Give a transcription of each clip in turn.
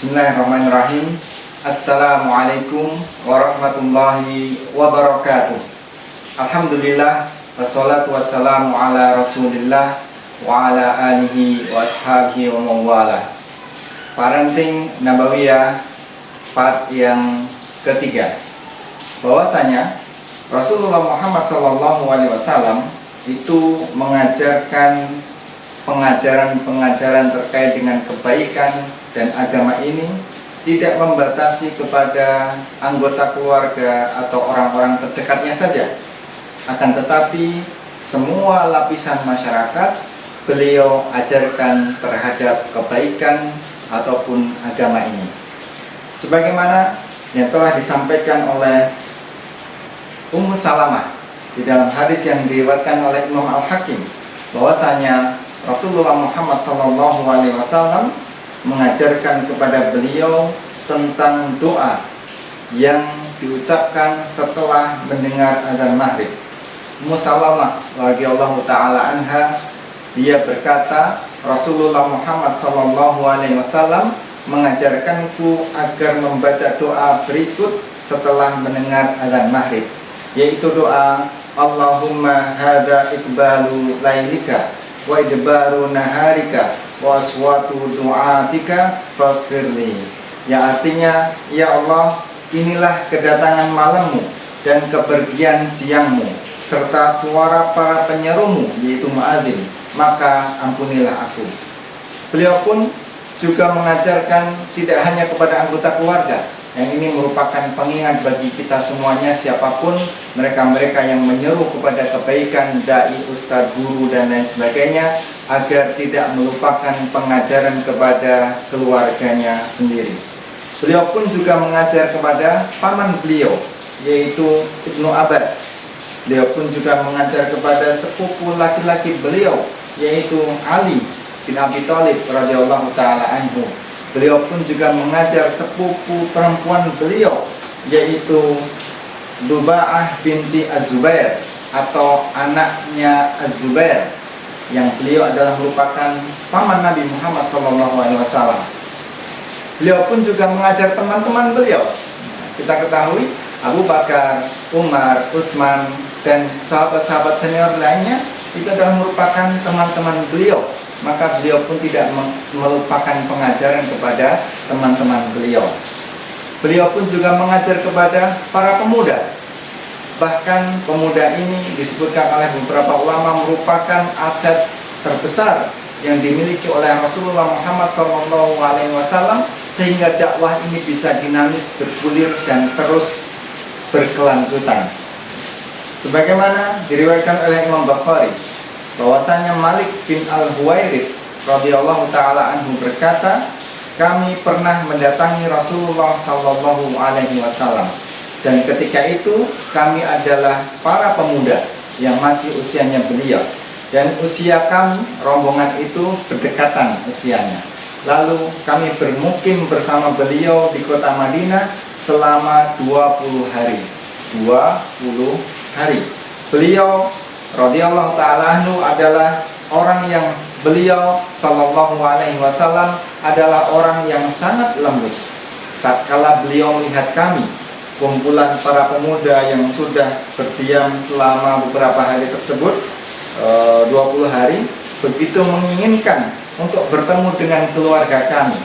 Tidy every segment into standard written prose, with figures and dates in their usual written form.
Bismillahirrahmanirrahim. Assalamualaikum warahmatullahi wabarakatuh. Alhamdulillah, wassalatu wassalamu ala rasulillah wa ala alihi wa ashabihi wa mawala. Parenting Nabawiyah part yang ketiga, bahwasanya Rasulullah Muhammad SAW itu mengajarkan pengajaran-pengajaran terkait dengan kebaikan dan agama ini tidak membatasi kepada anggota keluarga atau orang-orang terdekatnya saja, akan tetapi semua lapisan masyarakat beliau ajarkan terhadap kebaikan ataupun agama ini, sebagaimana yang telah disampaikan oleh Ummu Salamah di dalam hadis yang diriwayatkan oleh Imam Al-Hakim, bahwasanya Rasulullah Muhammad SAW mengajarkan kepada beliau tentang doa yang diucapkan setelah mendengar azan maghrib. Ummu Salamah radhiyallahu taala anha, dia berkata, Rasulullah Muhammad SAW mengajarkanku agar membaca doa berikut setelah mendengar azan maghrib, yaitu doa Allahumma hadza iqbalu lailika wa idbaru naharika wa aswatu du'atika faghfirli, yang artinya, ya Allah, inilah kedatangan malammu dan kepergian siangmu serta suara para penyerumu yaitu muadzin, maka ampunilah aku. Beliau pun juga mengajarkan tidak hanya kepada anggota keluarga, yang ini merupakan pengingat bagi kita semuanya, siapapun mereka-mereka yang menyeru kepada kebaikan, dai, ustadz, guru, dan lain sebagainya, agar tidak melupakan pengajaran kepada keluarganya sendiri. Beliau pun juga mengajar kepada paman beliau, yaitu Ibnu Abbas. Beliau pun juga mengajar kepada sepupu laki-laki beliau, yaitu Ali bin Abi Thalib radhiyallahu taala anhu. Beliau pun juga mengajar sepupu perempuan beliau, yaitu Duba'ah binti Az-Zubair atau anaknya Az-Zubair, yang beliau adalah merupakan paman Nabi Muhammad SAW. Beliau pun juga mengajar teman-teman beliau. Kita ketahui Abu Bakar, Umar, Utsman, dan sahabat-sahabat senior lainnya itu adalah merupakan teman-teman beliau. Maka beliau pun tidak melupakan pengajaran kepada teman-teman beliau. Beliau pun juga mengajar kepada para pemuda. Bahkan pemuda ini disebutkan oleh beberapa ulama merupakan aset terbesar yang dimiliki oleh Rasulullah Muhammad SAW, sehingga dakwah ini bisa dinamis, bergulir, dan terus berkelanjutan. Sebagaimana diriwayatkan oleh Imam Bukhari, bahwasanya Malik bin Al-Huwairis radhiyallahu taala anhu berkata, kami pernah mendatangi Rasulullah sallallahu alaihi wasallam, dan ketika itu kami adalah para pemuda yang masih usianya beliau, dan usia kami, rombongan itu, berdekatan usianya. Lalu kami bermukim bersama beliau di kota Madinah selama 20 hari. 20 hari. Beliau radhiyallahu ta'ala anhu adalah orang yang beliau sallallahu alaihi wasallam adalah orang yang sangat lembut. Tatkala beliau melihat kami, kumpulan para pemuda yang sudah berdiam selama beberapa hari tersebut, 20 hari, begitu menginginkan untuk bertemu dengan keluarga kami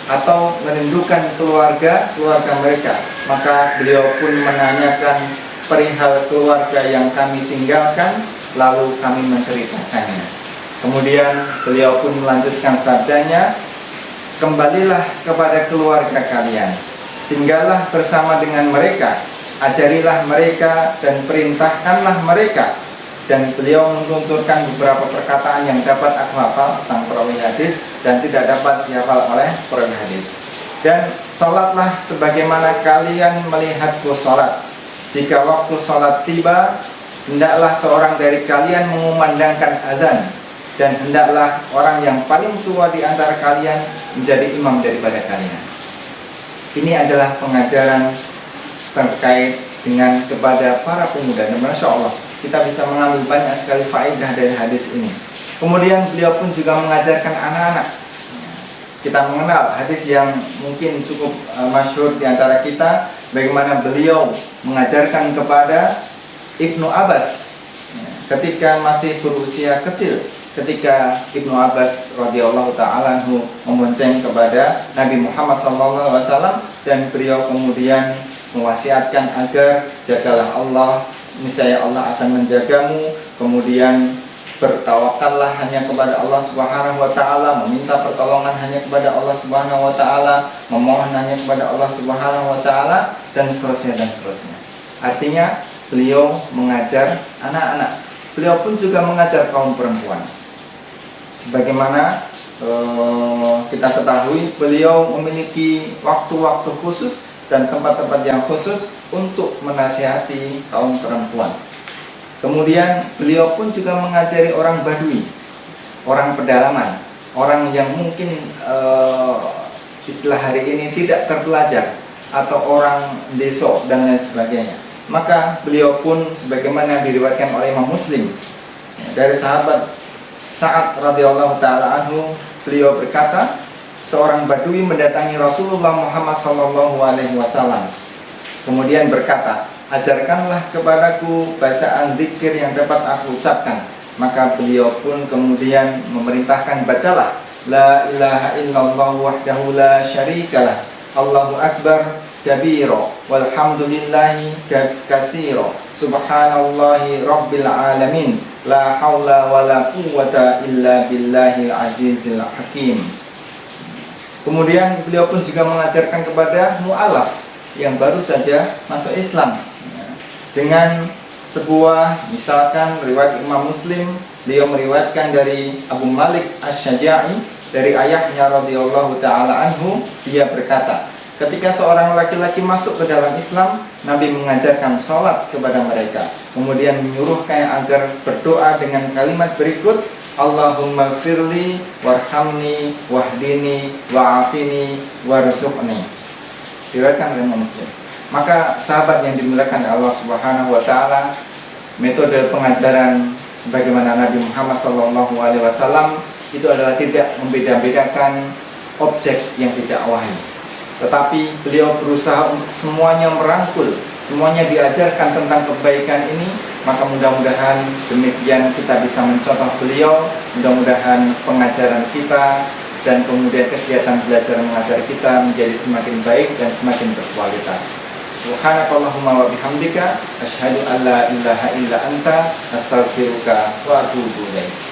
atau merindukan keluarga mereka, maka beliau pun menanyakan perihal keluarga yang kami tinggalkan, lalu kami menceritakannya. Kemudian beliau pun melanjutkan sabdanya, kembalilah kepada keluarga kalian, tinggallah bersama dengan mereka, ajarilah mereka dan perintahkanlah mereka. Dan beliau menunturkan beberapa perkataan yang dapat aku hafal sang perawi hadis dan tidak dapat dihafal oleh perawi hadis. Dan sholatlah sebagaimana kalian melihatku sholat. Jika waktu sholat tiba, hendaklah seorang dari kalian mengumandangkan azan, dan hendaklah orang yang paling tua di antara kalian menjadi imam daripada kalian. Ini adalah pengajaran terkait dengan kepada para pemuda, dan Masya Allah kita bisa mengambil banyak sekali faedah dari hadis ini. Kemudian beliau pun juga mengajarkan anak-anak Kita mengenal hadis yang mungkin cukup masyhur di antara kita, bagaimana beliau mengajarkan kepada Ibnu Abbas ketika masih berusia kecil, ketika Ibnu Abbas radhiyallahu ta'ala anhu membonceng kepada Nabi Muhammad SAW, dan beliau kemudian mewasiatkan agar jagalah Allah, niscaya Allah akan menjagamu, kemudian bertawakallah hanya kepada Allah Subhanahu wa taala, meminta pertolongan hanya kepada Allah Subhanahu wa taala, memohon hanya kepada Allah Subhanahu wa taala, dan seterusnya dan seterusnya. Artinya beliau mengajar anak-anak. Beliau pun juga mengajar kaum perempuan. Sebagaimana kita ketahui, beliau memiliki waktu-waktu khusus dan tempat-tempat yang khusus untuk menasihati kaum perempuan. Kemudian beliau pun juga mengajari orang Badui, orang pedalaman, orang yang mungkin istilah hari ini tidak terpelajar, atau orang desa dan lain sebagainya. Maka beliau pun sebagaimana diriwayatkan oleh Imam Muslim dari sahabat Sa'ad radhiyallahu ta'ala anhu, beliau berkata, seorang Badui mendatangi Rasulullah Muhammad SAW, kemudian berkata, ajarkanlah kepadaku bacaan zikir yang dapat aku ucapkan. Maka beliau pun kemudian memerintahkan, bacalah la ilaha illallah wahdahu la syarikalah, Allahu akbar kabira, walhamdulillahi katsira, subhanallahi rabbil alamin, la haula wala quwwata illa billahil azizil hakim. Kemudian beliau pun juga mengajarkan kepada mu'alaf yang baru saja masuk Islam, dengan sebuah, misalkan riwayat Imam Muslim, beliau meriwayatkan dari Abu Malik Asy-Syaja'i dari ayahnya radhiyallahu ta'ala anhu, dia berkata, ketika seorang laki-laki masuk ke dalam Islam, Nabi mengajarkan sholat kepada mereka, kemudian menyuruhnya agar berdoa dengan kalimat berikut, Allahumma firli warhamni wahdini wa'afini warzuqni. Diriwayatkan oleh Imam Muslim. Maka sahabat yang dimuliakan Allah Subhanahu wa taala, metode pengajaran sebagaimana Nabi Muhammad SAW itu adalah tidak membeda-bedakan objek yang tidak wahyu, tetapi beliau berusaha untuk semuanya merangkul, semuanya diajarkan tentang kebaikan ini. Maka mudah-mudahan demikian kita bisa mencontoh beliau, mudah-mudahan pengajaran kita dan kemudian kegiatan belajar mengajar kita menjadi semakin baik dan semakin berkualitas. Subhanakallahumma wa bihamdika asyhadu an la ilaha illa anta astaghfiruka wa atubu ilaik.